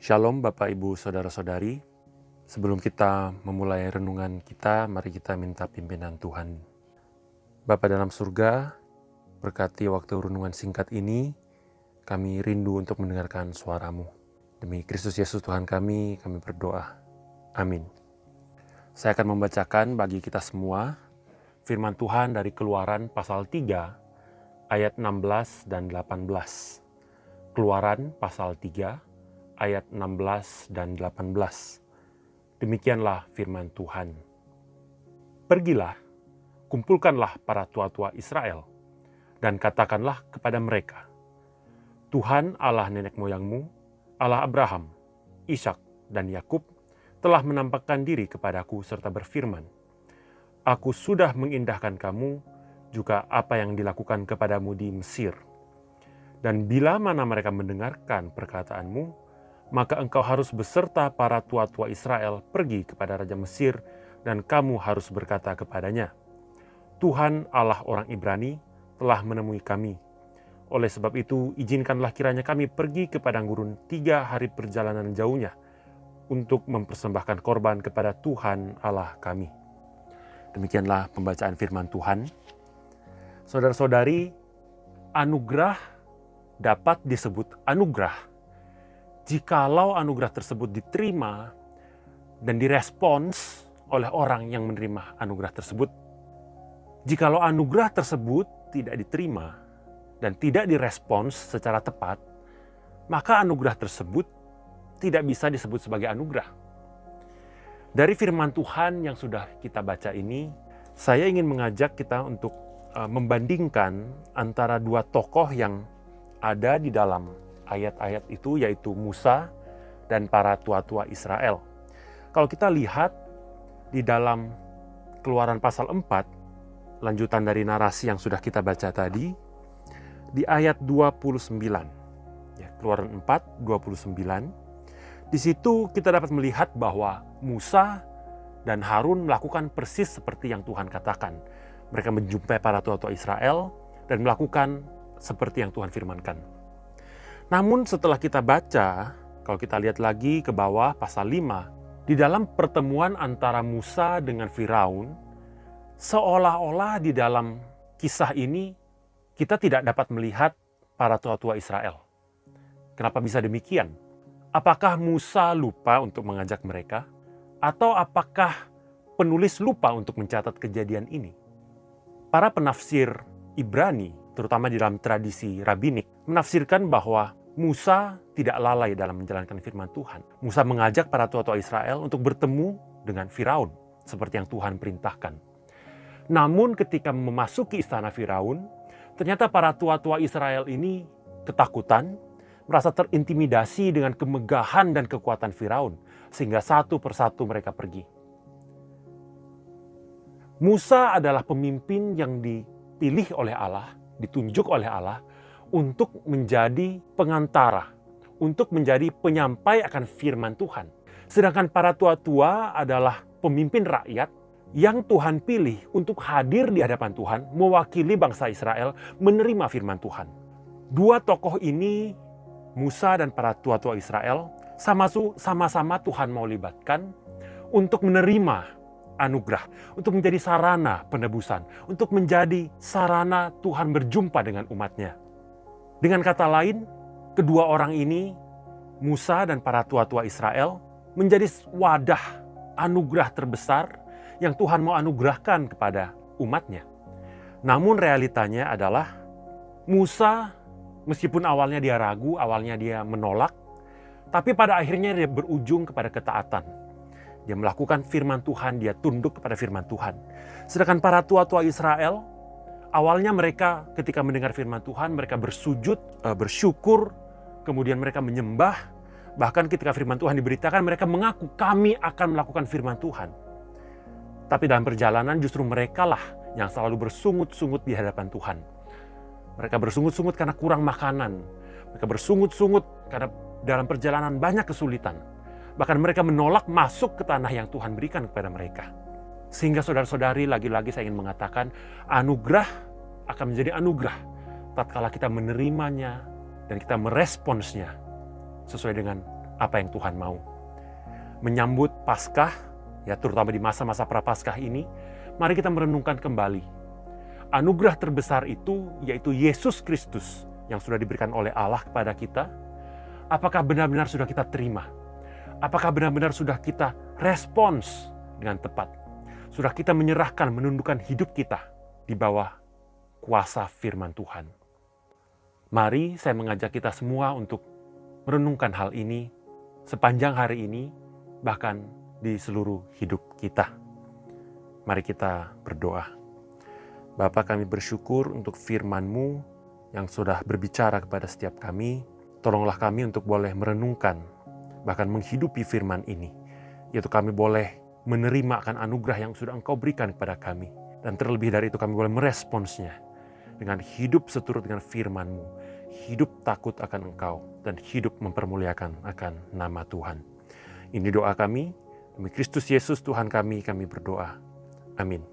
Shalom Bapak Ibu Saudara-saudari. Sebelum kita memulai renungan kita, mari kita minta pimpinan Tuhan. Bapa dalam surga, berkati waktu renungan singkat ini, kami rindu untuk mendengarkan suara-Mu. Demi Kristus Yesus Tuhan kami berdoa. Amin. Saya akan membacakan bagi kita semua firman Tuhan dari Keluaran pasal 3, ayat 16 dan 18. Keluaran pasal 3, ayat 16 dan 18. Demikianlah firman Tuhan. Pergilah, kumpulkanlah para tua-tua Israel, dan katakanlah kepada mereka, Tuhan Allah nenek moyangmu, Allah Abraham, Ishak, dan Yakub, telah menampakkan diri kepadaku serta berfirman, Aku sudah mengindahkan kamu, juga apa yang dilakukan kepadamu di Mesir. Dan bila mana mereka mendengarkan perkataanmu, maka engkau harus beserta para tua-tua Israel pergi kepada Raja Mesir, dan kamu harus berkata kepadanya, Tuhan Allah orang Ibrani telah menemui kami. Oleh sebab itu, izinkanlah kiranya kami pergi ke padang gurun 3 hari perjalanan jauhnya, untuk mempersembahkan korban kepada Tuhan Allah kami. Demikianlah pembacaan firman Tuhan. Saudara-saudari, anugerah dapat disebut anugerah jikalau anugerah tersebut diterima dan direspons oleh orang yang menerima anugerah tersebut. Jikalau anugerah tersebut tidak diterima dan tidak direspons secara tepat, maka anugerah tersebut tidak bisa disebut sebagai anugerah. Dari firman Tuhan yang sudah kita baca ini, saya ingin mengajak kita untuk membandingkan antara dua tokoh yang ada di dalam ayat-ayat itu, yaitu Musa dan para tua-tua Israel. Kalau kita lihat di dalam Keluaran pasal 4, lanjutan dari narasi yang sudah kita baca tadi, di ayat 29, ya, Keluaran 4, 29, di situ kita dapat melihat bahwa Musa dan Harun melakukan persis seperti yang Tuhan katakan. Mereka menjumpai para tua-tua Israel dan melakukan seperti yang Tuhan firmankan. Namun setelah kita baca, kalau kita lihat lagi ke bawah pasal 5, di dalam pertemuan antara Musa dengan Firaun, seolah-olah di dalam kisah ini kita tidak dapat melihat para tua-tua Israel. Kenapa bisa demikian? Apakah Musa lupa untuk mengajak mereka? Atau apakah penulis lupa untuk mencatat kejadian ini? Para penafsir Ibrani, terutama di dalam tradisi rabbinik, menafsirkan bahwa Musa tidak lalai dalam menjalankan firman Tuhan. Musa mengajak para tua-tua Israel untuk bertemu dengan Firaun, seperti yang Tuhan perintahkan. Namun ketika memasuki istana Firaun, ternyata para tua-tua Israel ini ketakutan, merasa terintimidasi dengan kemegahan dan kekuatan Firaun, sehingga satu persatu mereka pergi. Musa adalah pemimpin yang dipilih oleh Allah, ditunjuk oleh Allah untuk menjadi pengantara, untuk menjadi penyampai akan firman Tuhan. Sedangkan para tua-tua adalah pemimpin rakyat yang Tuhan pilih untuk hadir di hadapan Tuhan, mewakili bangsa Israel menerima firman Tuhan. Dua tokoh ini, Musa dan para tua-tua Israel, sama-sama Tuhan mau libatkan untuk menerima anugerah, untuk menjadi sarana penebusan, untuk menjadi sarana Tuhan berjumpa dengan umatnya. Dengan kata lain, kedua orang ini, Musa dan para tua-tua Israel, menjadi wadah anugerah terbesar yang Tuhan mau anugerahkan kepada umatnya. Namun realitanya adalah Musa, meskipun awalnya dia ragu, awalnya dia menolak, tapi pada akhirnya dia berujung kepada ketaatan. Dia melakukan firman Tuhan, dia tunduk kepada firman Tuhan. Sedangkan para tua-tua Israel, awalnya mereka ketika mendengar firman Tuhan, mereka bersujud, bersyukur, kemudian mereka menyembah. Bahkan ketika firman Tuhan diberitakan, mereka mengaku kami akan melakukan firman Tuhan. Tapi dalam perjalanan justru merekalah yang selalu bersungut-sungut di hadapan Tuhan. Mereka bersungut-sungut karena kurang makanan. Mereka bersungut-sungut karena dalam perjalanan banyak kesulitan. Bahkan mereka menolak masuk ke tanah yang Tuhan berikan kepada mereka. Sehingga saudara-saudari, lagi-lagi saya ingin mengatakan, anugerah akan menjadi anugerah tatkala kita menerimanya dan kita meresponsnya sesuai dengan apa yang Tuhan mau. Menyambut Paskah, ya terutama di masa-masa Prapaskah ini, mari kita merenungkan kembali. Anugerah terbesar itu yaitu Yesus Kristus yang sudah diberikan oleh Allah kepada kita. Apakah benar-benar sudah kita terima? Apakah benar-benar sudah kita respons dengan tepat? Sudah kita menyerahkan, menundukkan hidup kita di bawah kuasa firman Tuhan. Mari saya mengajak kita semua untuk merenungkan hal ini sepanjang hari ini, bahkan di seluruh hidup kita. Mari kita berdoa. Bapa, kami bersyukur untuk firman-Mu yang sudah berbicara kepada setiap kami. Tolonglah kami untuk boleh merenungkan, bahkan menghidupi firman ini. Yaitu kami boleh menerima akan anugerah yang sudah Engkau berikan kepada kami. Dan terlebih dari itu kami boleh meresponsnya dengan hidup seturut dengan firman-Mu. Hidup takut akan Engkau dan hidup mempermuliakan akan nama Tuhan. Ini doa kami, demi Kristus Yesus Tuhan kami berdoa. Amin.